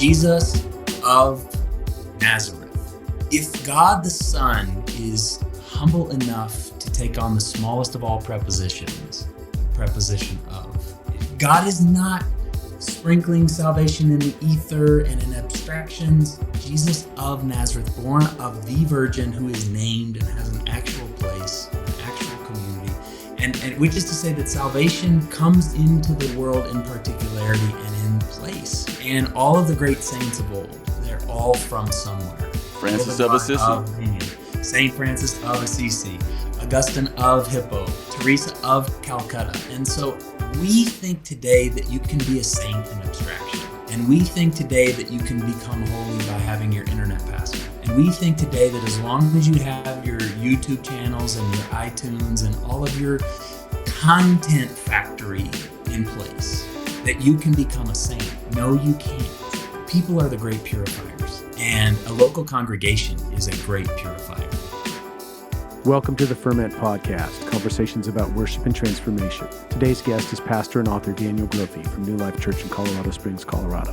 Jesus of Nazareth. If God the Son is humble enough to take on the smallest of all prepositions, the preposition of, God is not sprinkling salvation in the ether and in abstractions. Jesus of Nazareth, born of the Virgin, who is named and has an actual place, an actual community. And which is to say that salvation comes into the world in particularity and in place. And all of the great saints of old, they're all from somewhere. Francis of Assisi. Saint Francis of Assisi, Augustine of Hippo, Teresa of Calcutta. And so we think today that you can be a saint in abstraction. And we think today that you can become holy by having your internet password. And we think today that as long as you have your YouTube channels and your iTunes and all of your content factory in place, that you can become a saint. No, you can't. People are the great purifiers, and a local congregation is a great purifier. Welcome to the Ferment podcast, conversations about worship and transformation. Today's guest is pastor and author Daniel Grothe from New Life Church in Colorado Springs, Colorado.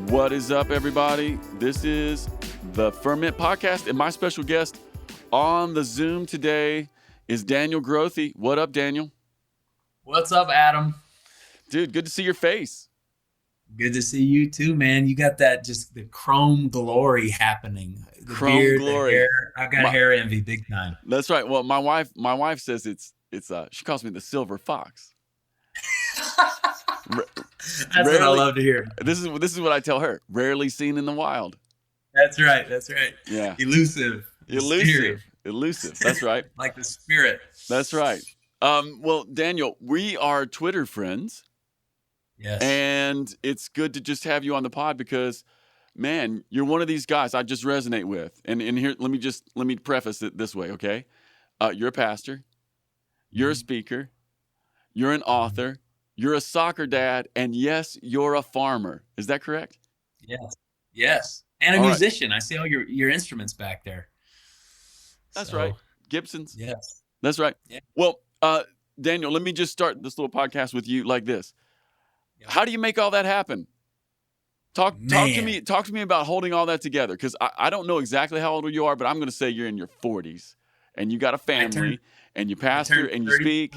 What is up, everybody? This is the Ferment podcast, and my special guest on the Zoom today is Daniel Grothe. What up, Daniel? What's up, Adam? Dude, good to see your face. Good to see you too, man. You got that, just the chrome glory happening. The Chrome beard, glory. The hair. I've got hair envy big time. That's right. Well, my wife says it's she calls me the silver fox. That's what I love to hear. This is what I tell her. Rarely seen in the wild. That's right. Yeah. Elusive. That's right. Like the spirit. That's right. Well, Daniel, we are Twitter friends. Yes. And it's good to just have you on the pod because, man, you're one of these guys I just resonate with. And here, let me preface it this way, okay? You're a pastor, you're a speaker, you're an author, you're a soccer dad, and yes, you're a farmer. Is that correct? Yes. And a musician. Right. I see all your instruments back there. That's right. Gibsons. Yes. That's right. Yeah. Well, Daniel, let me just start this little podcast with you like this. How do you make all that happen? Talk to me about holding all that together, because I don't know exactly how old you are, but I'm going to say you're in your 40s, and you got a family, and you pastor, and you speak.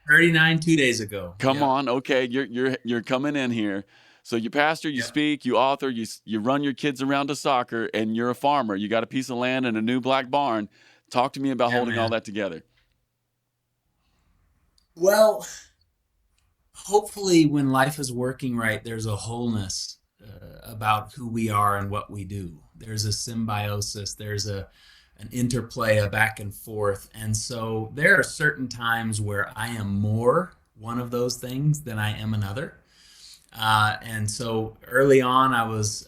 39 2 days ago. Come on, okay, you're coming in here. So you pastor, you speak, you author, you run your kids around to soccer, and you're a farmer. You got a piece of land and a new black barn. Talk to me about holding all that together. Well, hopefully when life is working right, there's a wholeness about who we are and what we do. There's a symbiosis. There's an interplay, a back and forth. And so there are certain times where I am more one of those things than I am another. And so early on, I was,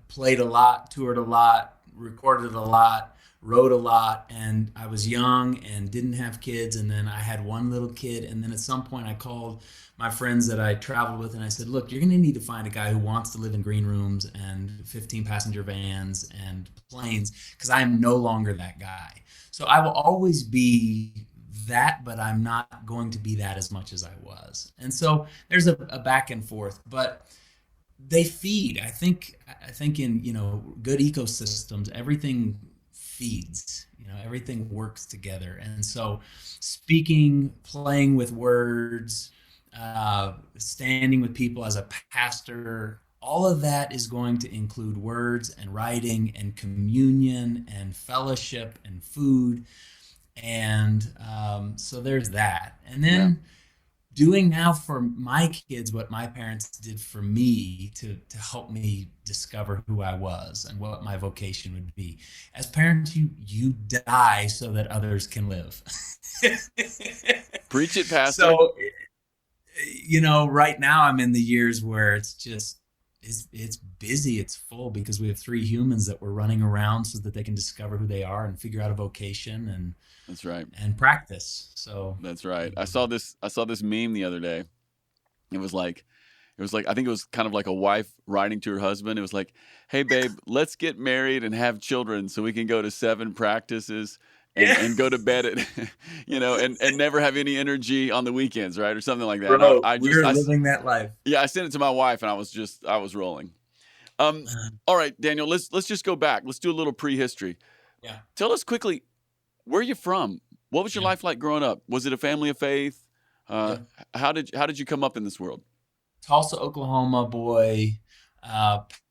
played a lot, toured a lot, recorded a lot, wrote a lot, and I was young and didn't have kids, and then I had one little kid, and then at some point I called my friends that I traveled with and I said, look, you're going to need to find a guy who wants to live in green rooms and 15 passenger vans and planes, because I am no longer that guy. So I will always be that, but I'm not going to be that as much as I was. And so there's a back and forth, but they feed. I think in good ecosystems, everything feeds, everything works together. And so speaking, playing with words, standing with people as a pastor, all of that is going to include words and writing and communion and fellowship and food. And so there's that. And then doing now for my kids what my parents did for me to help me discover who I was and what my vocation would be. As parents, you die so that others can live. Preach it, Pastor. So, right now I'm in the years where it's busy, it's full, because we have 3 humans that we're running around so that they can discover who they are and figure out a vocation and that's right. And practice. So that's right. I saw this meme the other day. It was like I think it was kind of like a wife writing to her husband. It was like, hey babe, let's get married and have children so we can go to 7 practices and go to bed at, and never have any energy on the weekends, right? Or something like that. And Bro, I we're living that life. I sent it to my wife and I was rolling. All right, Daniel, let's just go back. Let's do a little prehistory. Yeah. Tell us quickly, where are you from? What was your life like growing up? Was it a family of faith? How did you come up in this world? Tulsa, Oklahoma boy.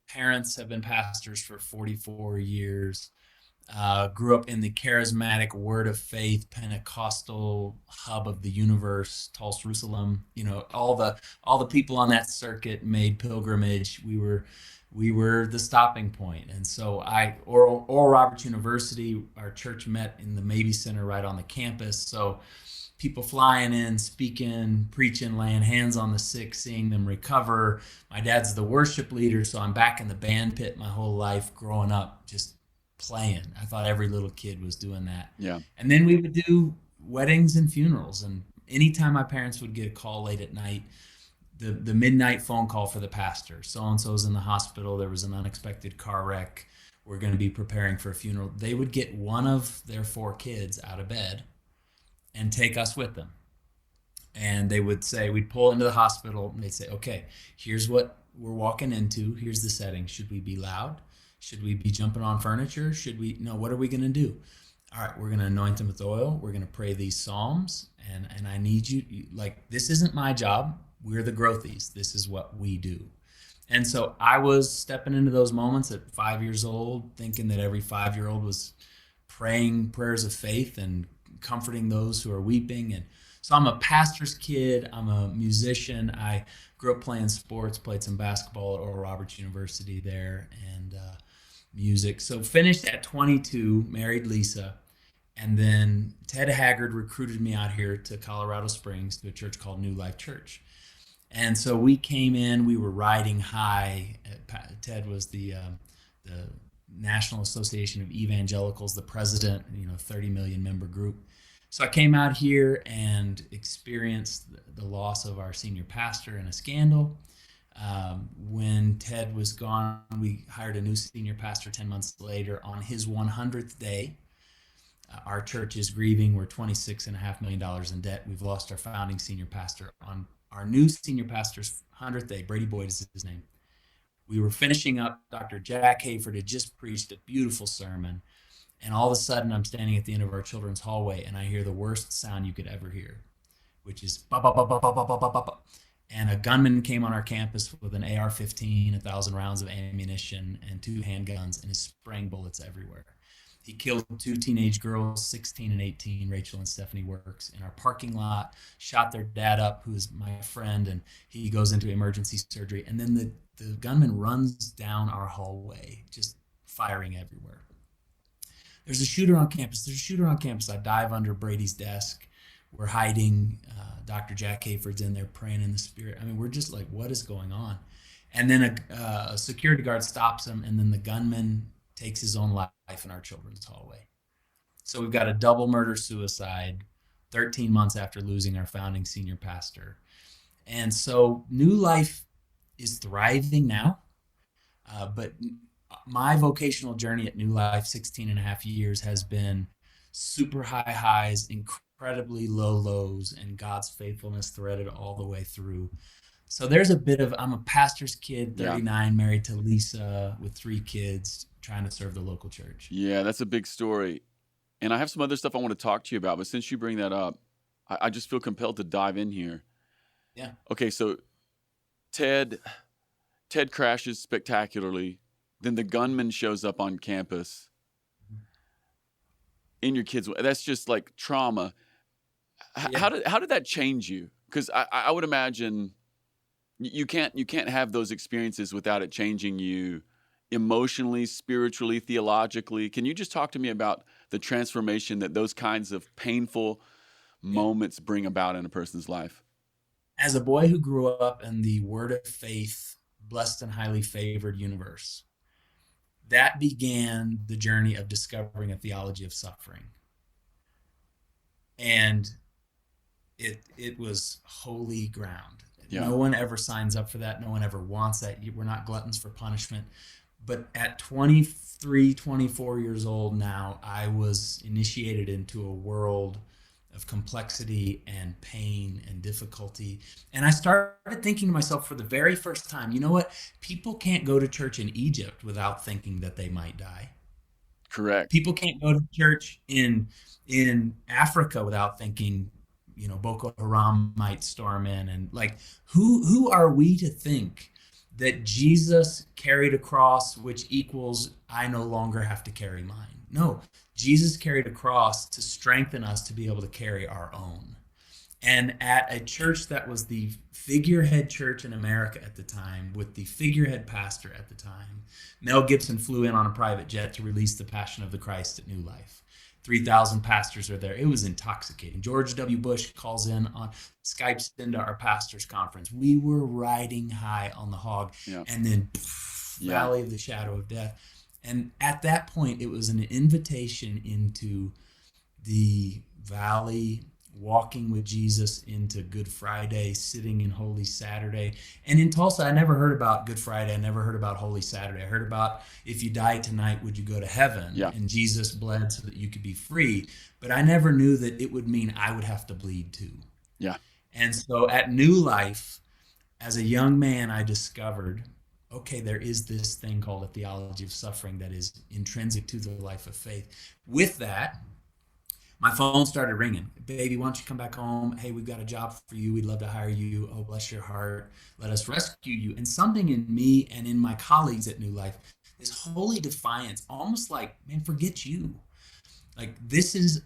Parents have been pastors for 44 years. Grew up in the charismatic Word of Faith Pentecostal hub of the universe, Tulsa, Jerusalem. All the people on that circuit made pilgrimage. We were the stopping point. And so Oral Roberts University, our church met in the Mabee Center right on the campus. So people flying in, speaking, preaching, laying hands on the sick, seeing them recover. My dad's the worship leader, so I'm back in the band pit my whole life growing up, just playing. I thought every little kid was doing that. Yeah. And then we would do weddings and funerals. And anytime my parents would get a call late at night, the midnight phone call for the pastor, so-and-so's in the hospital, there was an unexpected car wreck, we're going to be preparing for a funeral. They would get one of their 4 kids out of bed and take us with them. And they would say, we'd pull into the hospital and they'd say, okay, here's what we're walking into. Here's the setting. Should we be loud? Should we be jumping on furniture? What are we going to do? All right, we're going to anoint them with oil. We're going to pray these Psalms. And I need you, this isn't my job. We're the Grothes. This is what we do. And so I was stepping into those moments at 5 years old, thinking that every 5-year-old was praying prayers of faith and comforting those who are weeping. And so I'm a pastor's kid. I'm a musician. I grew up playing sports, played some basketball at Oral Roberts University there, and music. So finished at 22, married Lisa, and then Ted Haggard recruited me out here to Colorado Springs to a church called New Life Church. And so we came in, we were riding high. Ted was the National Association of Evangelicals, the president, 30 million member group. So I came out here and experienced the loss of our senior pastor in a scandal. When Ted was gone, we hired a new senior pastor 10 months later on his 100th day. Our church is grieving. We're $26.5 million in debt. We've lost our founding senior pastor on our new senior pastor's 100th day. Brady Boyd is his name. We were finishing up. Dr. Jack Hayford had just preached a beautiful sermon. And all of a sudden, I'm standing at the end of our children's hallway, and I hear the worst sound you could ever hear, which is ba ba ba ba ba ba ba ba ba. And a gunman came on our campus with an AR-15, 1,000 rounds of ammunition, and 2 handguns, and is spraying bullets everywhere. He killed 2 teenage girls, 16 and 18, Rachel and Stephanie Works, in our parking lot, shot their dad up, who is my friend, and he goes into emergency surgery. And then the gunman runs down our hallway, just firing everywhere. There's a shooter on campus. I dive under Brady's desk. We're hiding. Dr. Jack Hayford's in there praying in the spirit. I mean, we're just like, what is going on? And then a security guard stops him, and then the gunman takes his own life in our children's hallway. So we've got a double murder-suicide 13 months after losing our founding senior pastor. And so New Life is thriving now, but my vocational journey at New Life, 16 and a half years, has been super high highs, incredibly low lows, and God's faithfulness threaded all the way through. So there's a bit of, I'm a pastor's kid, 39, married to Lisa with 3 kids, trying to serve the local church. Yeah, that's a big story. And I have some other stuff I want to talk to you about, but since you bring that up, I just feel compelled to dive in here. Yeah. Okay, so Ted crashes spectacularly. Then the gunman shows up on campus in your kids. That's just like trauma. How did that change you? Because I would imagine you can't have those experiences without it changing you emotionally, spiritually, theologically. Can you just talk to me about the transformation that those kinds of painful moments bring about in a person's life? As a boy who grew up in the Word of Faith, blessed and highly favored universe, that began the journey of discovering a theology of suffering. And it was holy ground. Yeah. No one ever signs up for that. No one ever wants that. We're not gluttons for punishment. But at 23, 24 years old now, I was initiated into a world of complexity and pain and difficulty. And I started thinking to myself for the very first time, you know what? People can't go to church in Egypt without thinking that they might die. Correct. People can't go to church in Africa without thinking, Boko Haram might storm in. And like, who are we to think that Jesus carried a cross, which equals I no longer have to carry mine? No, Jesus carried a cross to strengthen us to be able to carry our own. And at a church that was the figurehead church in America at the time, with the figurehead pastor at the time, Mel Gibson flew in on a private jet to release the Passion of the Christ at New Life. 3,000 pastors are there. It was intoxicating. George W. Bush calls in on Skypes into our pastors conference. We were riding high on the hog, and then Valley of the Shadow of Death. And at that point, it was an invitation into the valley, walking with Jesus into Good Friday, sitting in Holy Saturday. And in Tulsa, I never heard about Good Friday. I never heard about Holy Saturday. I heard about, if you die tonight, would you go to heaven? Yeah. And Jesus bled so that you could be free. But I never knew that it would mean I would have to bleed too. Yeah. And so at New Life, as a young man, I discovered, okay, there is this thing called a theology of suffering that is intrinsic to the life of faith. With that, my phone started ringing. Baby, why don't you come back home? Hey, we've got a job for you. We'd love to hire you. Oh, bless your heart. Let us rescue you. And something in me and in my colleagues at New Life, this holy defiance, almost like, man, forget you. Like,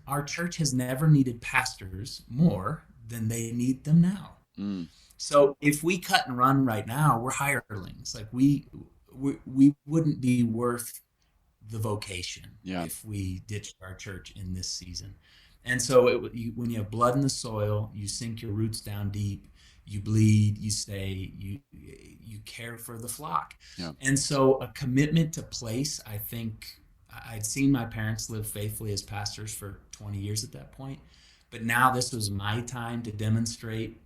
our church has never needed pastors more than they need them now. So if we cut and run right now, we're hirelings. Like we wouldn't be worth the vocation if we ditched our church in this season. And so when you have blood in the soil, you sink your roots down deep, you bleed, you stay, you care for the flock. Yeah. And so a commitment to place, I think I'd seen my parents live faithfully as pastors for 20 years at that point, but now this was my time to demonstrate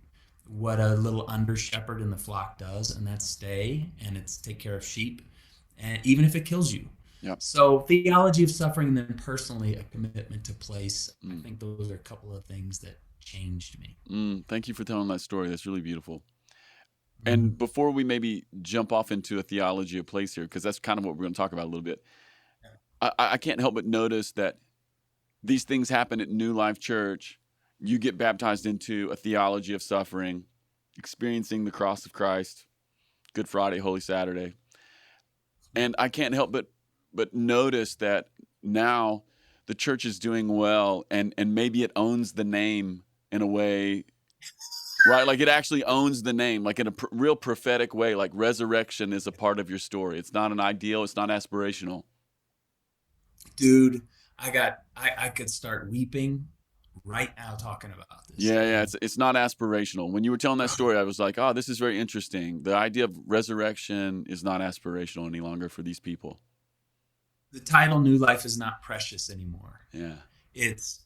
what a little under shepherd in the flock does, and that's stay, and it's take care of sheep, and even if it kills you. Yep. So theology of suffering, and then personally a commitment to place. I think those are a couple of things that changed me. Thank you for telling that story. That's really beautiful. And before we maybe jump off into a theology of place here, because that's kind of what we're going to talk about a little bit, I can't help but notice that these things happen at New Life Church. You get baptized into a theology of suffering, experiencing the cross of Christ, Good Friday, Holy Saturday. And I can't help but notice that now the church is doing well, and maybe it owns the name in a way, right? Like it actually owns the name, like in a real prophetic way, like resurrection is a part of your story. It's not an ideal. It's not aspirational. Dude, I could start weeping right now talking about this. Yeah. It's not aspirational. When you were telling that story, I was like, oh, this is very interesting. The idea of resurrection is not aspirational any longer for these people. The title New Life is not precious anymore. Yeah. It's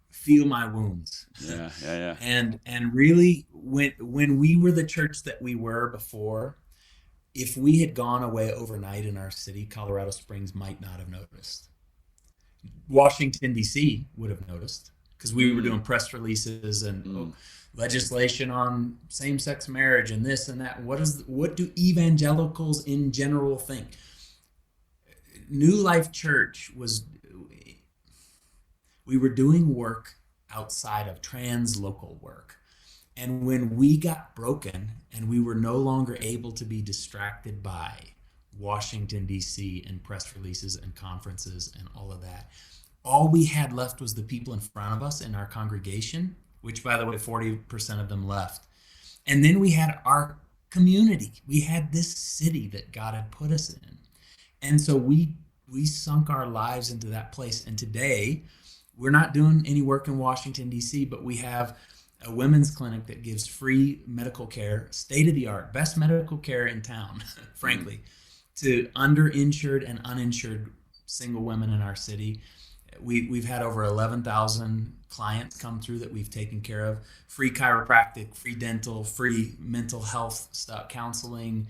feel my wounds. Yeah. And really when we were the church that we were before, if we had gone away overnight in our city, Colorado Springs might not have noticed. Washington, D.C. would have noticed because we were doing press releases and legislation on same-sex marriage and this and that. What do evangelicals in general think? New Life Church we were doing work outside of translocal work. And when we got broken and we were no longer able to be distracted by Washington, D.C. and press releases and conferences and all of that, all we had left was the people in front of us in our congregation, which, by the way, 40% of them left. And then we had our community. We had this city that God had put us in. And so we sunk our lives into that place. And today, we're not doing any work in Washington, D.C., but we have a women's clinic that gives free medical care, state-of-the-art, best medical care in town, frankly, to underinsured and uninsured single women in our city. We've had over 11,000 clients come through that we've taken care of. Free chiropractic, free dental, free mental health stuff, counseling,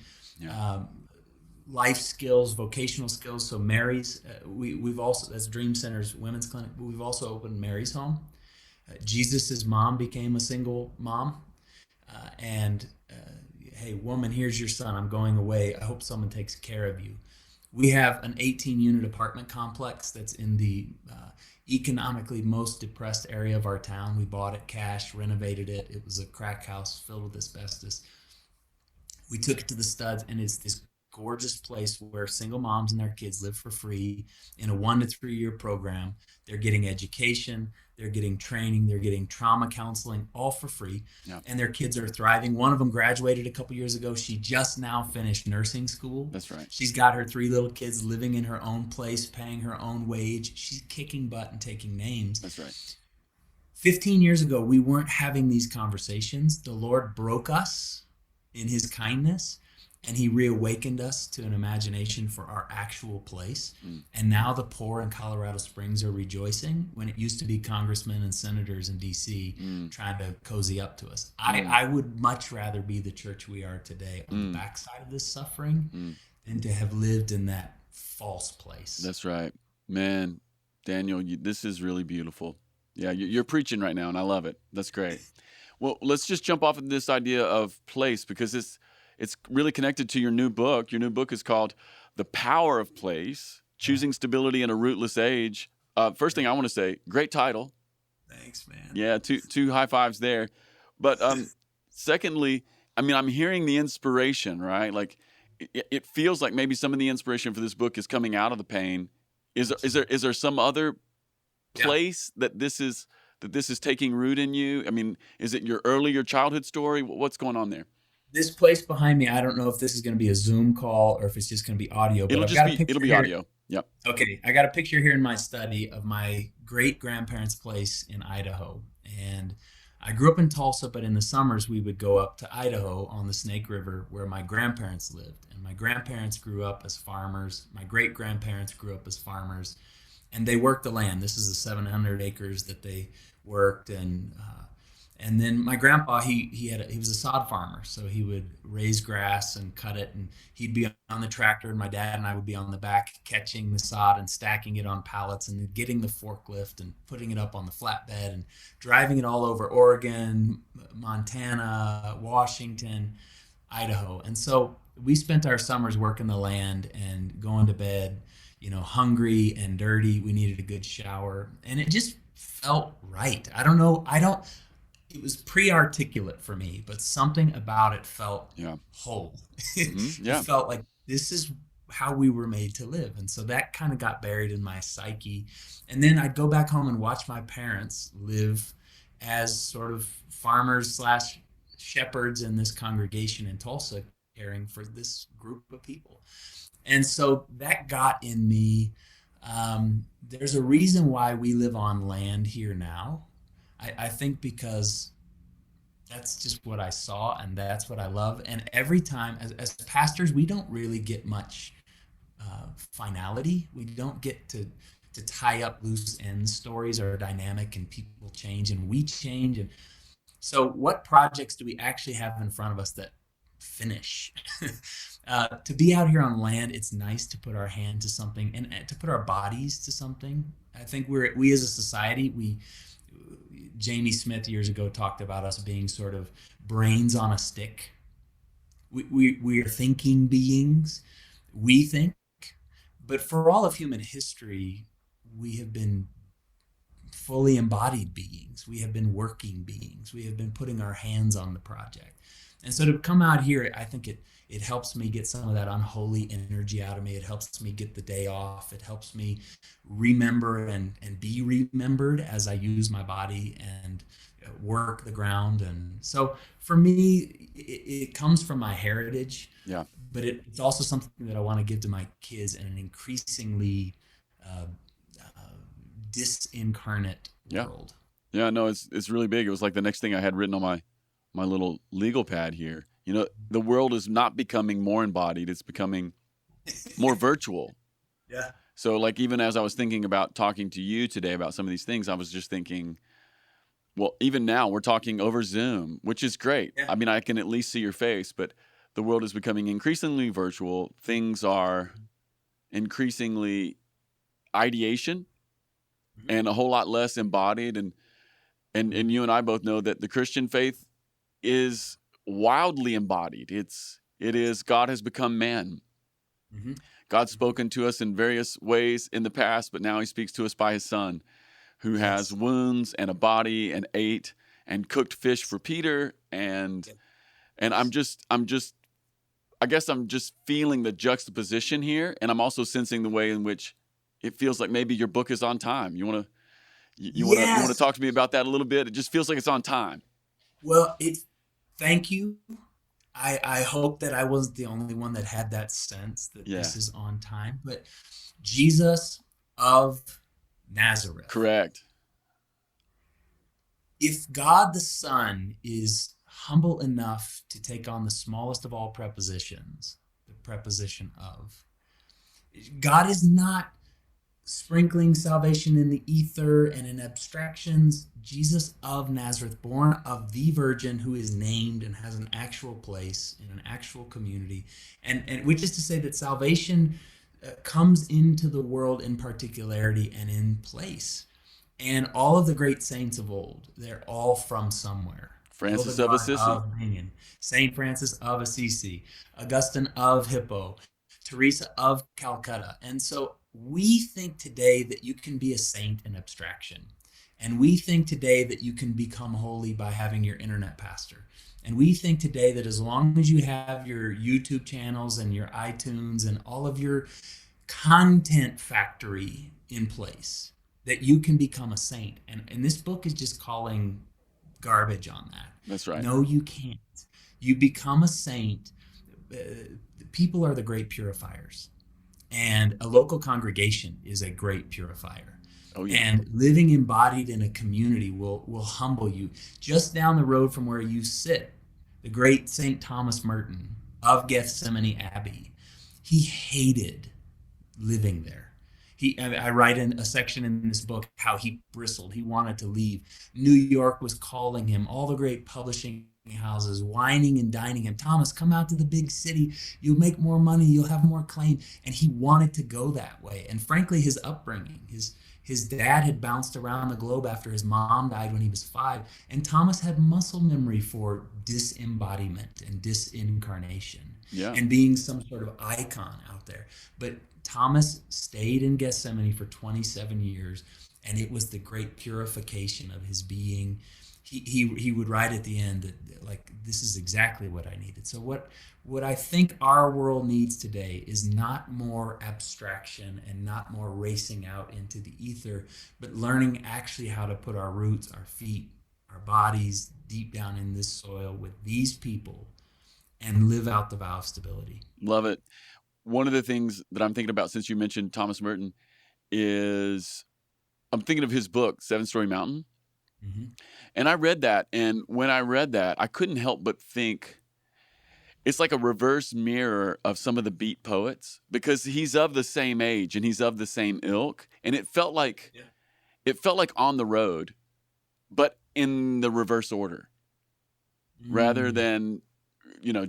life skills, vocational skills. So Mary's, we've also, as Dream Center's women's clinic, we've also opened Mary's Home. Jesus's mom became a single mom. Hey, woman, here's your son. I'm going away. I hope someone takes care of you. We have an 18-unit apartment complex that's in the economically most depressed area of our town. We bought it cash, renovated it. It was a crack house filled with asbestos. We took it to the studs, and it's this gorgeous place where single moms and their kids live for free in a 1 to 3 year program. They're getting education, they're getting training, they're getting trauma counseling, all for free. Yeah. And their kids are thriving. One of them graduated a couple years ago. She just now finished nursing school. That's right. She's got her 3 little kids living in her own place, paying her own wage. She's kicking butt and taking names. That's right. 15 years ago, we weren't having these conversations. The Lord broke us in his kindness, and he reawakened us to an imagination for our actual place. And now the poor in Colorado Springs are rejoicing when it used to be congressmen and senators in D.C. trying to cozy up to us. I would much rather be the church we are today on the backside of this suffering than to have lived in that false place. That's right. Man, Daniel, this is really beautiful. Yeah, you're preaching right now, and I love it. That's great. Well, let's just jump off of this idea of place, because it's really connected to your new book. Your new book is called The Power of Place, Choosing Stability in a Rootless Age. First thing I want to say, great title. Thanks, man. Yeah, two high fives there. But secondly, I mean, I'm hearing the inspiration, right? Like it feels like maybe some of the inspiration for this book is coming out of the pain. Is there some other place that this is taking root in you? I mean, is it your earlier childhood story? What's going on there? This place behind me, I don't know if this is going to be a Zoom call or if it's just going to be audio. But It'll be audio. Yep. Okay, I got a picture here in my study of my great-grandparents' place in Idaho. And I grew up in Tulsa, but in the summers we would go up to Idaho on the Snake River where my grandparents lived. And my grandparents grew up as farmers. My great-grandparents grew up as farmers. And they worked the land. This is the 700 acres that they worked. And then my grandpa, he was a sod farmer, so he would raise grass and cut it, and he'd be on the tractor, and my dad and I would be on the back catching the sod and stacking it on pallets and getting the forklift and putting it up on the flatbed and driving it all over Oregon, Montana, Washington, Idaho. And so we spent our summers working the land and going to bed, hungry and dirty. We needed a good shower, and it just felt right. I don't know. It was pre-articulate for me, but something about it felt whole. It felt like this is how we were made to live. And so that kind of got buried in my psyche. And then I'd go back home and watch my parents live as sort of farmers / shepherds in this congregation in Tulsa, caring for this group of people. And so that got in me. There's a reason why we live on land here now. I think because that's just what I saw, and that's what I love. And every time, as pastors, we don't really get much finality. We don't get to tie up loose end. Stories are dynamic, and people change, and we change. And so what projects do we actually have in front of us that finish? To be out here on land, it's nice to put our hand to something and to put our bodies to something. I think we as a society, Jamie Smith years ago talked about us being sort of brains on a stick. We are thinking beings. We think. But for all of human history, we have been fully embodied beings. We have been working beings. We have been putting our hands on the project. And so to come out here, I think it helps me get some of that unholy energy out of me. It helps me get the day off. It helps me remember and be remembered as I use my body and work the ground. And so for me, it comes from my heritage. Yeah. But it's also something that I want to give to my kids in an increasingly disincarnate world. Yeah, no, it's really big. It was like the next thing I had written on my little legal pad here. The world is not becoming more embodied. It's becoming more virtual. Yeah. So like, even as I was thinking about talking to you today about some of these things, I was just thinking, well, even now we're talking over Zoom, which is great. Yeah. I mean, I can at least see your face, but the world is becoming increasingly virtual. Things are increasingly ideation and a whole lot less embodied. And you and I both know that the Christian faith is wildly embodied. It is God has become man. Mm-hmm. God's spoken to us in various ways in the past, but now he speaks to us by his son, who has wounds and a body and ate and cooked fish for Peter. And I'm just I guess I'm just feeling the juxtaposition here, and I'm also sensing the way in which it feels like maybe your book is on time. You want to talk to me about that a little bit? It just feels like it's on time. Well, thank you. I hope that I wasn't the only one that had that sense that this is on time. But Jesus of Nazareth. Correct. If God the Son is humble enough to take on the smallest of all prepositions, the preposition of, God is not sprinkling salvation in the ether and in abstractions. Jesus of Nazareth, born of the Virgin, who is named and has an actual place in an actual community, and which is to say that salvation comes into the world in particularity and in place. And all of the great saints of old, they're all from somewhere. Francis of Assisi, Saint Francis of Assisi, Augustine of Hippo, Teresa of Calcutta. And so we think today that you can be a saint in abstraction. And we think today that you can become holy by having your internet pastor. And we think today that as long as you have your YouTube channels and your iTunes and all of your content factory in place, that you can become a saint. And this book is just calling garbage on that. That's right. No, you can't. You become a saint. People are the great purifiers. And a local congregation is a great purifier. Oh, yeah. And living embodied in a community will humble you. Just down the road from where you sit, the great St. Thomas Merton of Gethsemane Abbey, he hated living there. I write in a section in this book how he bristled. He wanted to leave. New York was calling him. All the great publishing houses whining and dining him. Thomas, come out to the big city. You'll make more money. You'll have more claim. And he wanted to go that way. And frankly, his upbringing, his dad had bounced around the globe after his mom died when he was 5. And Thomas had muscle memory for disembodiment and disincarnation and being some sort of icon out there. But Thomas stayed in Gethsemane for 27 years, and it was the great purification of his being. He would write at the end that, like, this is exactly what I needed. So what I think our world needs today is not more abstraction and not more racing out into the ether, but learning actually how to put our roots, our feet, our bodies deep down in this soil with these people and live out the vow of stability. Love it. One of the things that I'm thinking about, since you mentioned Thomas Merton, is I'm thinking of his book, 7-Story Mountain. Mm-hmm. And I read that, and when I read that, I couldn't help but think it's like a reverse mirror of some of the beat poets, because he's of the same age and he's of the same ilk, and it felt like On the Road, but in the reverse order, rather than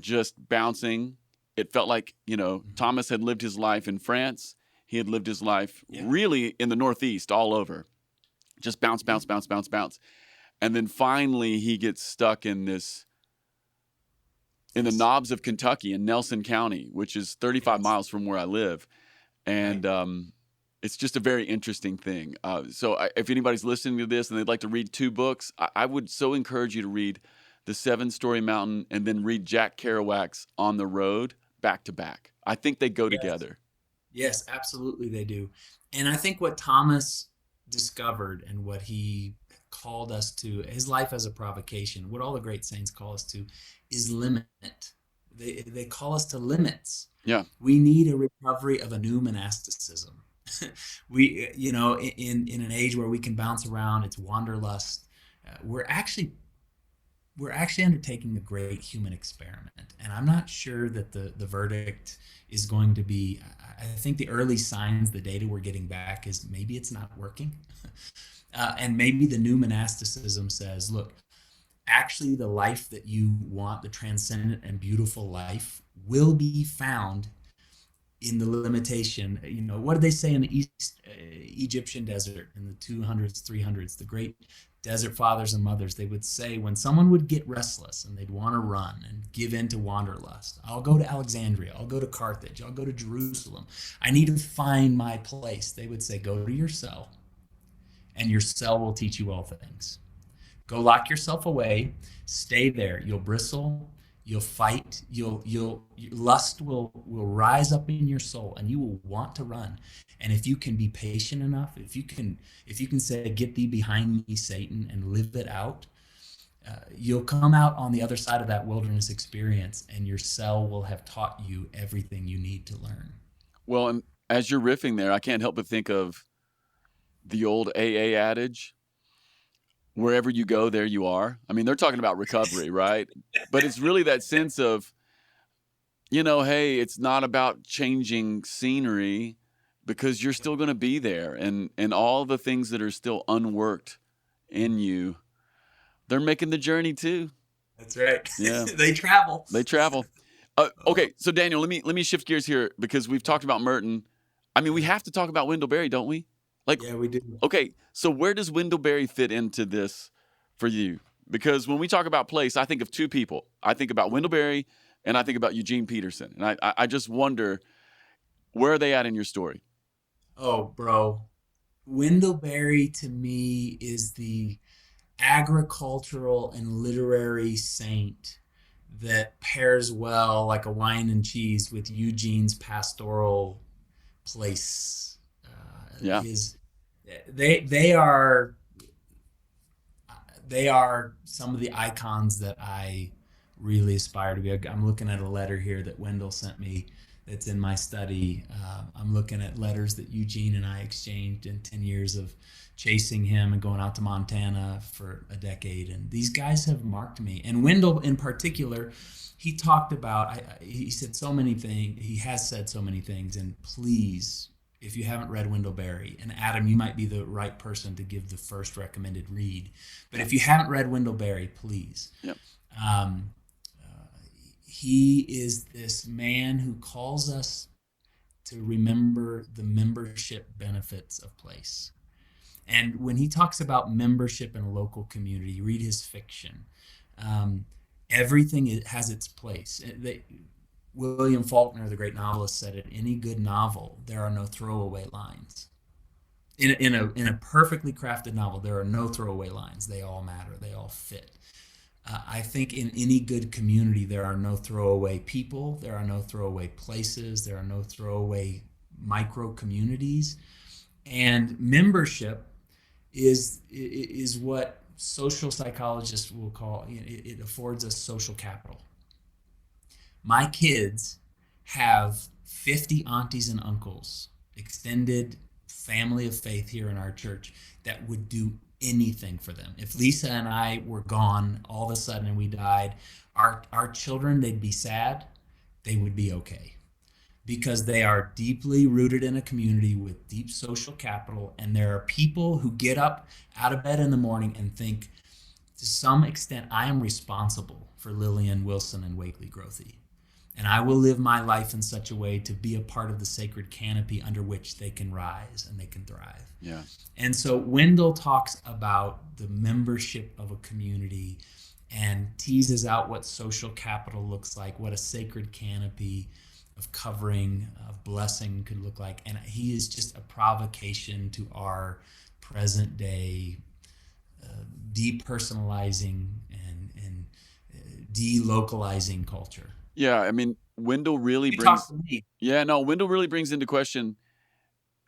just bouncing. It felt like, Thomas had lived his life in France. He had lived his life really in the Northeast, all over. Just bounce, bounce, bounce, bounce, bounce. And then finally he gets stuck in the knobs of Kentucky in Nelson County, which is 35 miles from where I live. And it's just a very interesting thing. So if anybody's listening to this and they'd like to read 2 books, I would so encourage you to read The 7-Story Mountain and then read Jack Kerouac's On the Road back to back. I think they go together. Yes, absolutely they do. And I think what Thomas discovered and what he called us to, his life as a provocation, what all the great saints call us to, is limit. They call us to limits. Yeah. We need a recovery of a new monasticism. We, in an age where we can bounce around, it's wanderlust. We're actually undertaking a great human experiment. And I'm not sure that the verdict is going to be, I think the early signs, the data we're getting back is maybe it's not working. And maybe the new monasticism says, look, actually the life that you want, the transcendent and beautiful life, will be found in the limitation. What did they say in the East Egyptian desert in the 200s, 300s, the great desert fathers and mothers? They would say when someone would get restless and they'd want to run and give in to wanderlust, I'll go to Alexandria, I'll go to Carthage, I'll go to Jerusalem. I need to find my place. They would say, go to your cell, and your cell will teach you all things. Go lock yourself away, stay there. You'll bristle, you'll fight, your lust will rise up in your soul, and you will want to run. And if you can be patient enough, if you can say, get thee behind me, Satan, and live it out, you'll come out on the other side of that wilderness experience, and your cell will have taught you everything you need to learn. Well, and as you're riffing there, I can't help but think of the old AA adage, wherever you go, there you are. I mean, they're talking about recovery, right? But it's really that sense of, hey, it's not about changing scenery, because you're still going to be there. And all the things that are still unworked in you, they're making the journey too. That's right. Yeah. They travel. Okay, so Daniel, let me shift gears here, because we've talked about Merton. I mean, we have to talk about Wendell-Berry, don't we? Yeah, we do. Okay, so where does Wendell-Berry fit into this for you? Because when we talk about place, I think of two people. I think about Wendell-Berry, and I think about Eugene Peterson. And I just wonder, where are they at in your story? Oh, bro. Wendell-Berry to me is the agricultural and literary saint that pairs well like a wine and cheese with Eugene's pastoral place. Yeah. They are some of the icons that I really aspire to be. I'm looking at a letter here that Wendell sent me that's in my study. I'm looking at letters that Eugene and I exchanged in 10 years of chasing him and going out to Montana for a decade. And these guys have marked me. And Wendell in particular, he talked about, he said so many things. He has said so many things. And please, if you haven't read Wendell-Berry, and Adam, you might be the right person to give the first recommended read. But if you haven't read Wendell-Berry, please. Yep. He is this man who calls us to remember the membership benefits of place. And when he talks about membership in a local community, you read his fiction. Everything has its place. William Faulkner, the great novelist, said, in any good novel, there are no throwaway lines. In a perfectly crafted novel, there are no throwaway lines. They all matter. They all fit. I think in any good community, there are no throwaway people. There are no throwaway places. There are no throwaway micro communities. And membership is what social psychologists will call, it affords us social capital. My kids have 50 aunties and uncles, extended family of faith here in our church, that would do anything for them. If Lisa and I were gone all of a sudden and we died, our children, they'd be sad, they would be okay. Because they are deeply rooted in a community with deep social capital, and there are people who get up out of bed in the morning and think, to some extent, I am responsible for Lillian, Wilson, and Wakley, Grothe. And I will live my life in such a way to be a part of the sacred canopy under which they can rise and they can thrive. Yeah. And so Wendell talks about the membership of a community and teases out what social capital looks like, what a sacred canopy of covering, of blessing could look like. And he is just a provocation to our present day depersonalizing and delocalizing culture. Yeah, I mean, Wendell really brings into question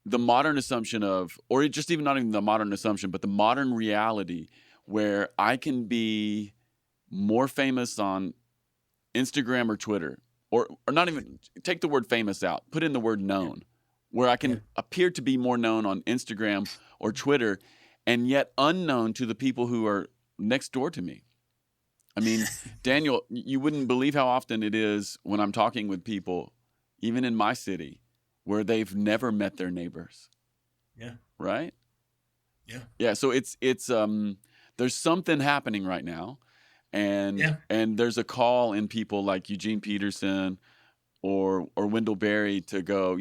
the modern assumption of, or just even not even the modern assumption, but the modern reality where I can be more famous on Instagram or Twitter, or not even, take the word famous out, put in the word known, where I can appear to be more known on Instagram or Twitter, and yet unknown to the people who are next door to me. I mean, Daniel, you wouldn't believe how often it is when I'm talking with people, even in my city, where they've never met their neighbors. Yeah. Right? Yeah. Yeah. So it's there's something happening right now. Yeah. and there's a call in people like Eugene Peterson or Wendell Berry to go,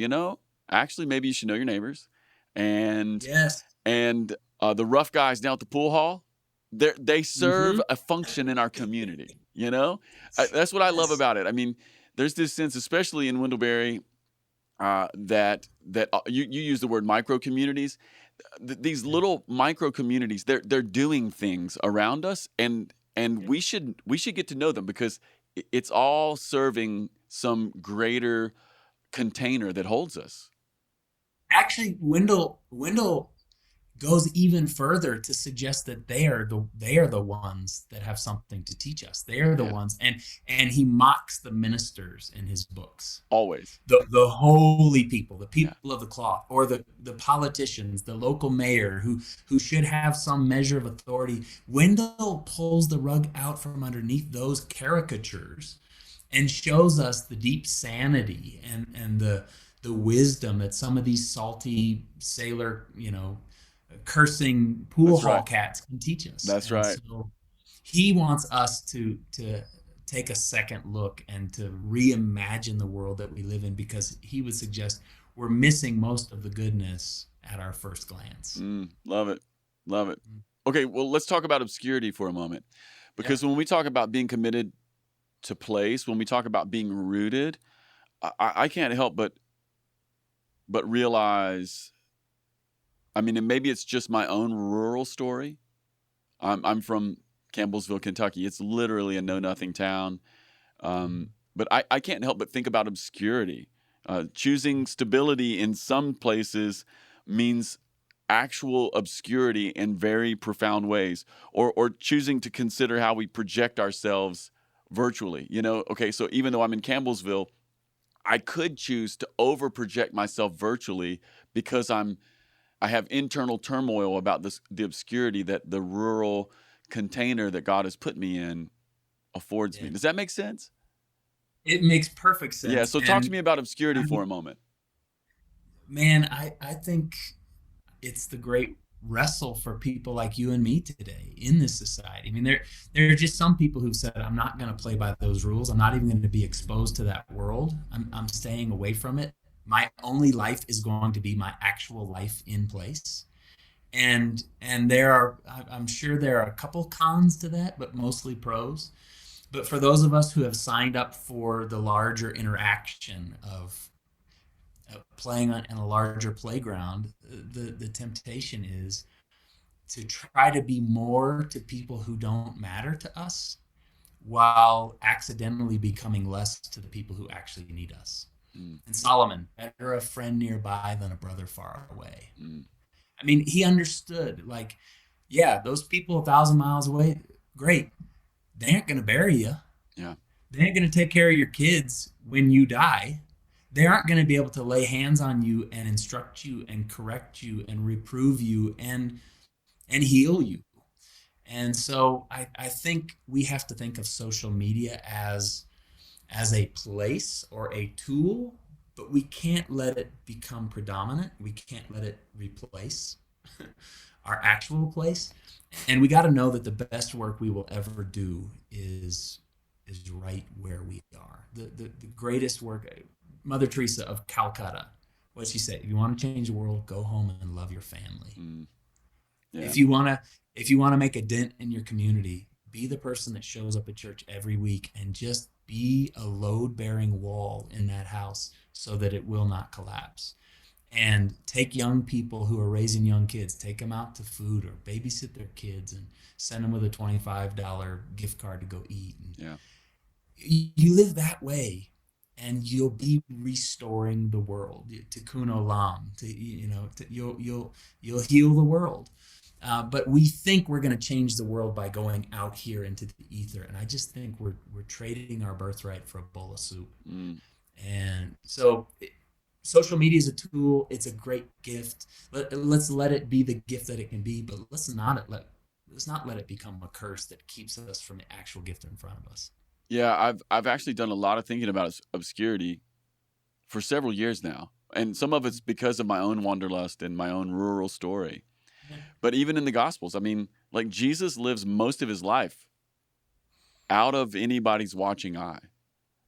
actually maybe you should know your neighbors, and Yes. the rough guys down at the pool hall, they serve Mm-hmm. a function in our community. That's what I love Yes. about it. I mean, there's this sense, especially in Wendell Berry, that you use the word micro communities. These little micro communities, they're doing things around us, and we should get to know them, because it's all serving some greater container that holds us. Actually, Wendell goes even further to suggest that they are the ones that have something to teach us. They are the Yeah. ones, and he mocks the ministers in his books. Always. The holy people, the people of the cloth, or the politicians, the local mayor who should have some measure of authority. Wendell pulls the rug out from underneath those caricatures and shows us the deep sanity and the wisdom that some of these salty sailor, cursing pool That's hall right. cats can teach us. That's And right. So he wants us to take a second look and to reimagine the world that we live in, because he would suggest we're missing most of the goodness at our first glance. Love it. Okay, well, let's talk about obscurity for a moment, because when we talk about being committed to place, when we talk about being rooted, I can't help but realize, I mean, and maybe it's just my own rural story. I'm from Campbellsville, Kentucky. It's literally a know-nothing town. But I can't help but think about obscurity. Choosing stability in some places means actual obscurity in very profound ways, or choosing to consider how we project ourselves virtually. Okay, so even though I'm in Campbellsville, I could choose to over-project myself virtually because I have internal turmoil about the obscurity that the rural container that God has put me in affords me. Does that make sense? It makes perfect sense. Yeah, so talk to me about obscurity for a moment. Man, I think it's the great wrestle for people like you and me today in this society. I mean, there are just some people who've said, I'm not going to play by those rules. I'm not even going to be exposed to that world. I'm staying away from it. My only life is going to be my actual life in place. And I'm sure there are a couple cons to that, but mostly pros. But for those of us who have signed up for the larger interaction of playing in a larger playground, the temptation is to try to be more to people who don't matter to us, while accidentally becoming less to the people who actually need us. And Solomon, better a friend nearby than a brother far away. I mean, he understood, like, yeah, those people 1,000 miles away, great. They aren't going to bury you. Yeah. They ain't going to take care of your kids when you die. They aren't going to be able to lay hands on you and instruct you and correct you and reprove you and heal you. And so I think we have to think of social media as a place or a tool, but we can't let it become predominant. We can't let it replace our actual place. And we got to know that the best work we will ever do is right where we are. The greatest work, Mother Teresa of Calcutta, what did she say? If you want to change the world, go home and love your family. Yeah. If you want to make a dent in your community, be the person that shows up at church every week and just be a load-bearing wall in that house so that it will not collapse. And take young people who are raising young kids, take them out to food or babysit their kids and send them with a $25 gift card to go eat. And you live that way, and you'll be restoring the world. Tikkun olam, you'll heal the world. But we think we're going to change the world by going out here into the ether, and I just think we're trading our birthright for a bowl of soup. And so social media is a tool. It's a great gift. Let's let it be the gift that it can be, but let's not let it become a curse that keeps us from the actual gift in front of us. Yeah, I've actually done a lot of thinking about obscurity for several years now, and some of it's because of my own wanderlust and my own rural story. But even in the Gospels, I mean, like, Jesus lives most of his life out of anybody's watching eye.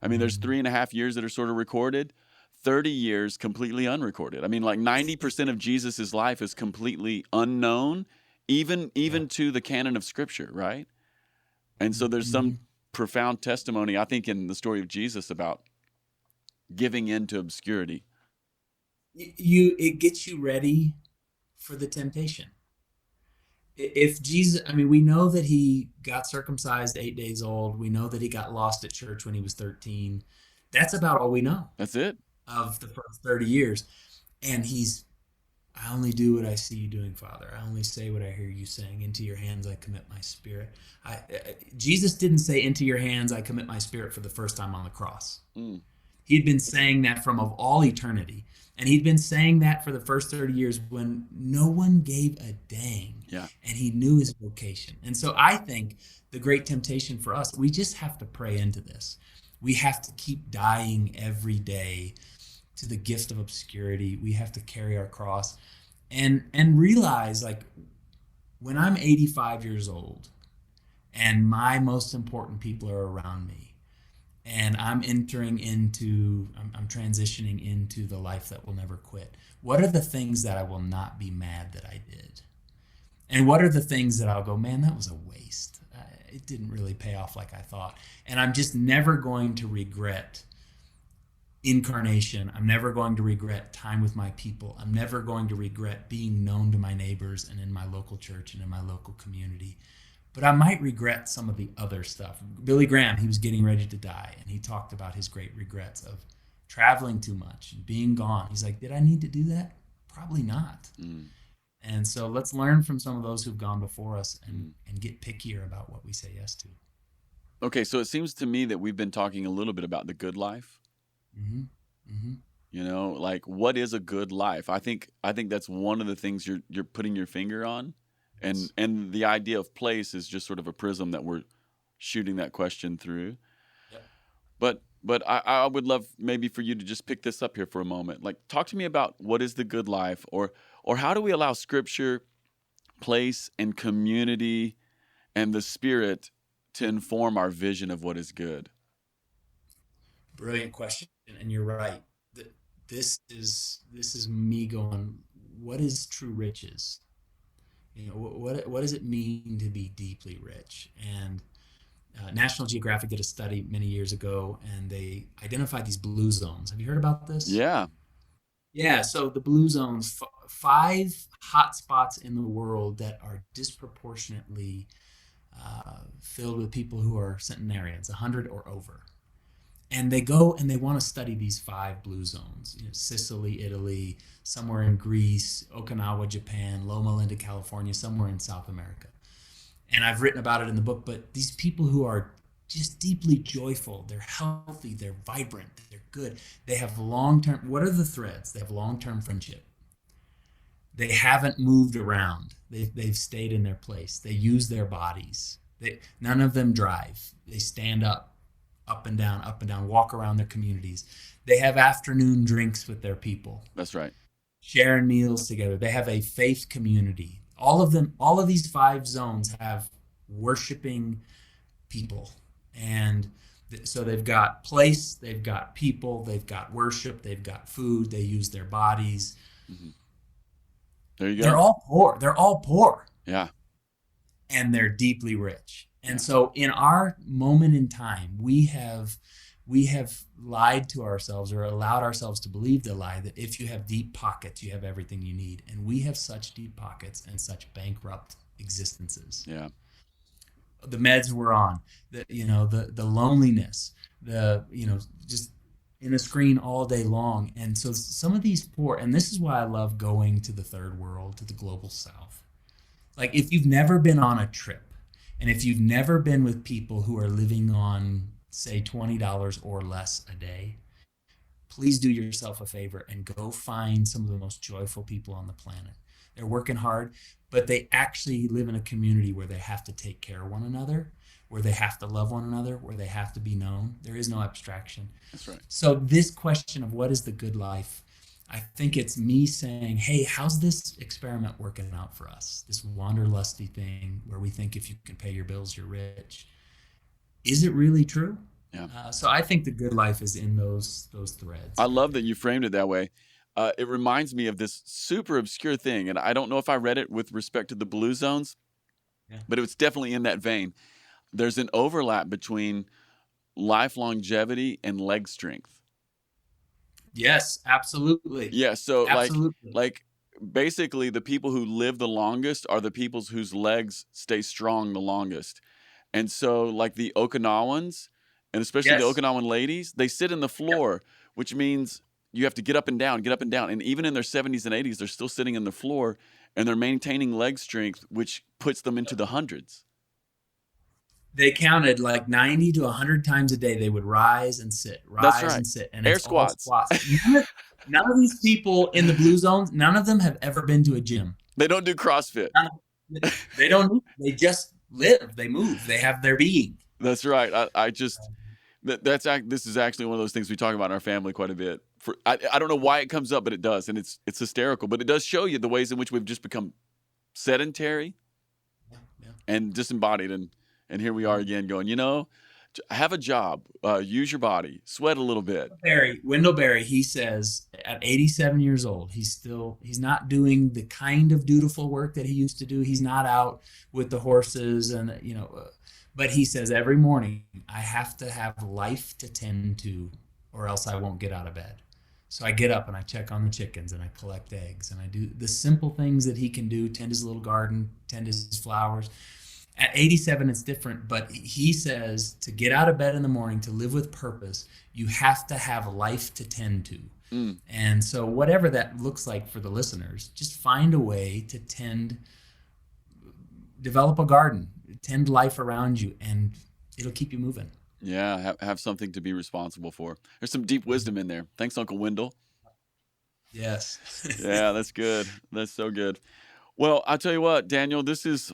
I mean, there's 3.5 years that are sort of recorded, 30 years completely unrecorded. I mean, like 90% of Jesus's life is completely unknown, even to the canon of Scripture, right? And so there's some profound testimony, I think, in the story of Jesus about giving in to obscurity. It gets you ready for the temptation. If Jesus, I mean, we know that he got circumcised 8 days old. We know that he got lost at church when he was 13. That's about all we know. That's it. Of the first 30 years. And I only do what I see you doing, Father. I only say what I hear you saying. Into your hands I commit my spirit. Jesus didn't say, into your hands I commit my spirit for the first time on the cross. He'd been saying that from of all eternity. And he'd been saying that for the first 30 years when no one gave a dang. Yeah. And he knew his vocation. And so I think the great temptation for us, we just have to pray into this. We have to keep dying every day to the gift of obscurity. We have to carry our cross and realize, like, when I'm 85 years old and my most important people are around me and I'm transitioning into the life that will never quit, what are the things that I will not be mad that I did? And what are the things that I'll go, man, that was a waste. It didn't really pay off like I thought. And I'm just never going to regret incarnation. I'm never going to regret time with my people. I'm never going to regret being known to my neighbors and in my local church and in my local community. But I might regret some of the other stuff. Billy Graham, he was getting ready to die, and he talked about his great regrets of traveling too much and being gone. He's like, did I need to do that? Probably not. And so let's learn from some of those who've gone before us and get pickier about what we say yes to. Okay, so it seems to me that we've been talking a little bit about the good life. You know, like, what is a good life? I think that's one of the things you're putting your finger on, and the idea of place is just sort of a prism that we're shooting that question through. Yep. But I would love maybe for you to just pick this up here for a moment. Like, talk to me about what is the good life, or how do we allow Scripture, place, and community, and the Spirit to inform our vision of what is good? Brilliant question, and you're right. This is me going, what is true riches? You know, what does it mean to be deeply rich? And National Geographic did a study many years ago, and they identified these blue zones. Have you heard about this? Yeah. Yeah, so the blue zones, 5 hot spots in the world that are disproportionately filled with people who are centenarians, 100 or over. And they go and they want to study these 5 blue zones, you know, Sicily, Italy, somewhere in Greece, Okinawa, Japan, Loma Linda, California, somewhere in South America. And I've written about it in the book, but these people who are just deeply joyful, they're healthy, they're vibrant, they're good. They have long-term, what are the threads? They have long-term friendship. They haven't moved around. They've stayed in their place. They use their bodies. None of them drive. They stand up and down, walk around their communities. They have afternoon drinks with their people. That's right. Sharing meals together. They have a faith community. All of these 5 zones have worshiping people. And so they've got place, they've got people, they've got worship, they've got food, they use their bodies. There you go. They're all poor. Yeah. And they're deeply rich. And so in our moment in time, we have lied to ourselves, or allowed ourselves to believe the lie that if you have deep pockets, you have everything you need. And we have such deep pockets and such bankrupt existences. Yeah. The meds we're on, the loneliness, just in a screen all day long. And so some of these poor, and this is why I love going to the third world, to the global south. Like, if you've never been on a trip, and if you've never been with people who are living on, say, $20 or less a day, please do yourself a favor and go find some of the most joyful people on the planet. They're working hard, but they actually live in a community where they have to take care of one another, where they have to love one another, where they have to be known. There is no abstraction. That's right. So this question of what is the good life, I think it's me saying, hey, how's this experiment working out for us? This wanderlusty thing where we think if you can pay your bills, you're rich. is it really true? Yeah. So I think the good life is in those threads. I right love there. that you framed it that way. It reminds me of this super obscure thing, and I don't know if I read it with respect to the blue zones, Yeah. but it was definitely in that vein. There's an overlap between life longevity and leg strength. Yes, absolutely. Yeah, so Absolutely. like basically the people who live the longest are the people whose legs stay strong the longest. And so like the Okinawans, and especially the Yes. Okinawan ladies, they sit in the floor, which means you have to get up and down, get up and down. And even in their 70s and 80s, they're still sitting in the floor and they're maintaining leg strength, which puts them into the hundreds. They counted like 90 to 100 times a day. They would rise and sit, That's rise right. and sit. And Air it's all squats. squats. None of these people in the blue zones, none of them have ever been to a gym. They don't do CrossFit. They don't. They just live. They move. They have their being. That's right. This is actually one of those things we talk about in our family quite a bit. I don't know why it comes up, but it does, and it's hysterical. But it does show you the ways in which we've just become sedentary and disembodied, and here we are again going, have a job, use your body, sweat a little bit. Wendell Berry, he says at 87 years old, he's not doing the kind of dutiful work that he used to do. He's not out with the horses but he says every morning I have to have life to tend to, or else I won't get out of bed. So I get up and I check on the chickens and I collect eggs and I do the simple things that he can do, tend his little garden, tend his flowers. At 87, it's different, but he says to get out of bed in the morning, to live with purpose, you have to have life to tend to. And so whatever that looks like for the listeners, just find a way to develop a garden, tend life around you, and it'll keep you moving. Yeah, have something to be responsible for. There's some deep wisdom in there. Thanks, Uncle Wendell. Yes. Yeah, that's good. That's so good. Well, I'll tell you what, Daniel, this is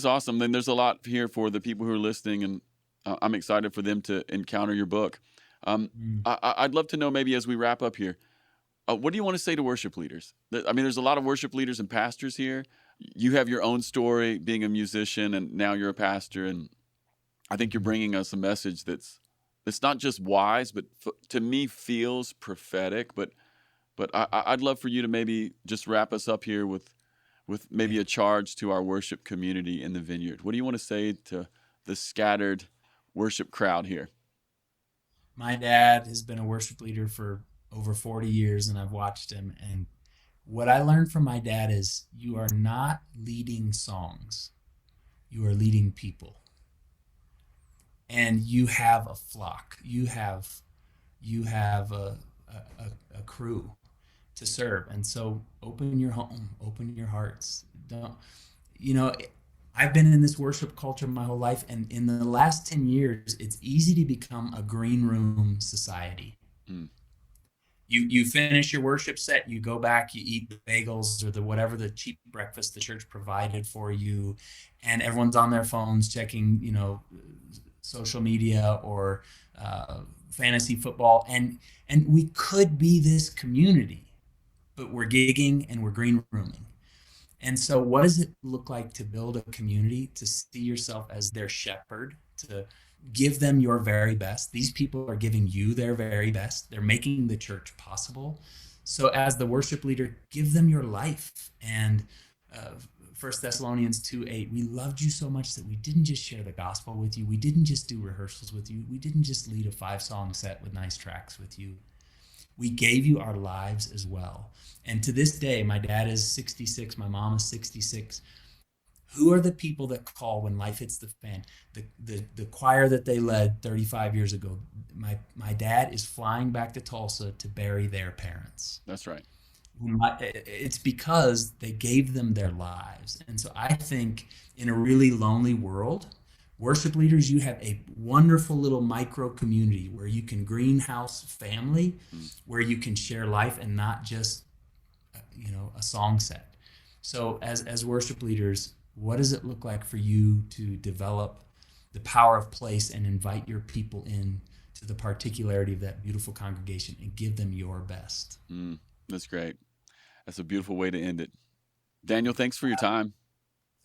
awesome. Then there's a lot here for the people who are listening, and I'm excited for them to encounter your book. I'd love to know, maybe as we wrap up here, what do you want to say to worship leaders? I mean, there's a lot of worship leaders and pastors here. You have your own story being a musician, and now you're a pastor, and I think you're bringing us a message that's not just wise, but to me feels prophetic. But I'd love for you to maybe just wrap us up here with maybe a charge to our worship community in the Vineyard. What do you want to say to the scattered worship crowd here? My dad has been a worship leader for over 40 years, and I've watched him. And what I learned from my dad is you are not leading songs. You are leading people. And you have a flock. You have a crew to serve. And so open your home, open your hearts. I've been in this worship culture my whole life, and in the last 10 years, it's easy to become a green room society. You finish your worship set, you go back, you eat the bagels or whatever the cheap breakfast the church provided for you, and everyone's on their phones checking, social media or fantasy football, and we could be this community, but we're gigging and we're green rooming. And so what does it look like to build a community, to see yourself as their shepherd, to give them your very best? These people are giving you their very best. They're making the church possible. So as the worship leader, give them your life. And 1 Thessalonians 2:8, we loved you so much that we didn't just share the gospel with you. We didn't just do rehearsals with you. We didn't just lead a 5-song set with nice tracks with you. We gave you our lives as well. And to this day, my dad is 66, my mom is 66. Who are the people that call when life hits the fan? The choir that they led 35 years ago. My dad is flying back to Tulsa to bury their parents. That's right. It's because they gave them their lives. And so I think in a really lonely world, worship leaders, you have a wonderful little micro community where you can greenhouse family, where you can share life and not just a song set. So as worship leaders, what does it look like for you to develop the power of place and invite your people in to the particularity of that beautiful congregation and give them your best? That's great. That's a beautiful way to end it. Daniel, thanks for your time.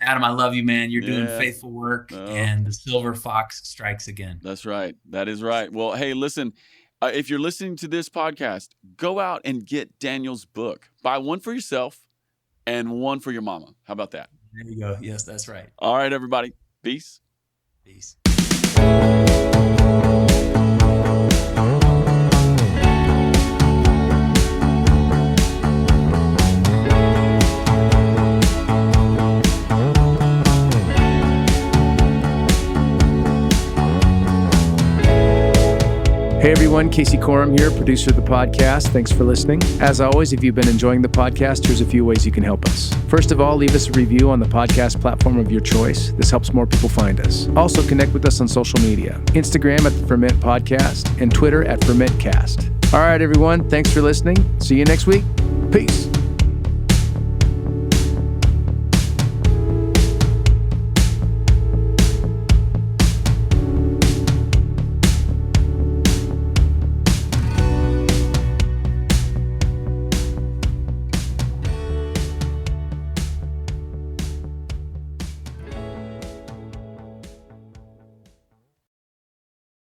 Adam, I love you, man. You're doing Yeah. faithful work, Oh. and the silver fox strikes again. That's right. That is right. Well, hey, listen, if you're listening to this podcast, go out and get Daniel's book. Buy one for yourself and one for your mama. How about that? There you go. Yes, that's right. All right, everybody. Peace. Peace. Hey everyone, Casey Corum here, producer of the podcast. Thanks for listening. As always, if you've been enjoying the podcast, here's a few ways you can help us. First of all, leave us a review on the podcast platform of your choice. This helps more people find us. Also, connect with us on social media. Instagram at the Ferment Podcast and Twitter at FermentCast. All right, everyone, thanks for listening. See you next week. Peace.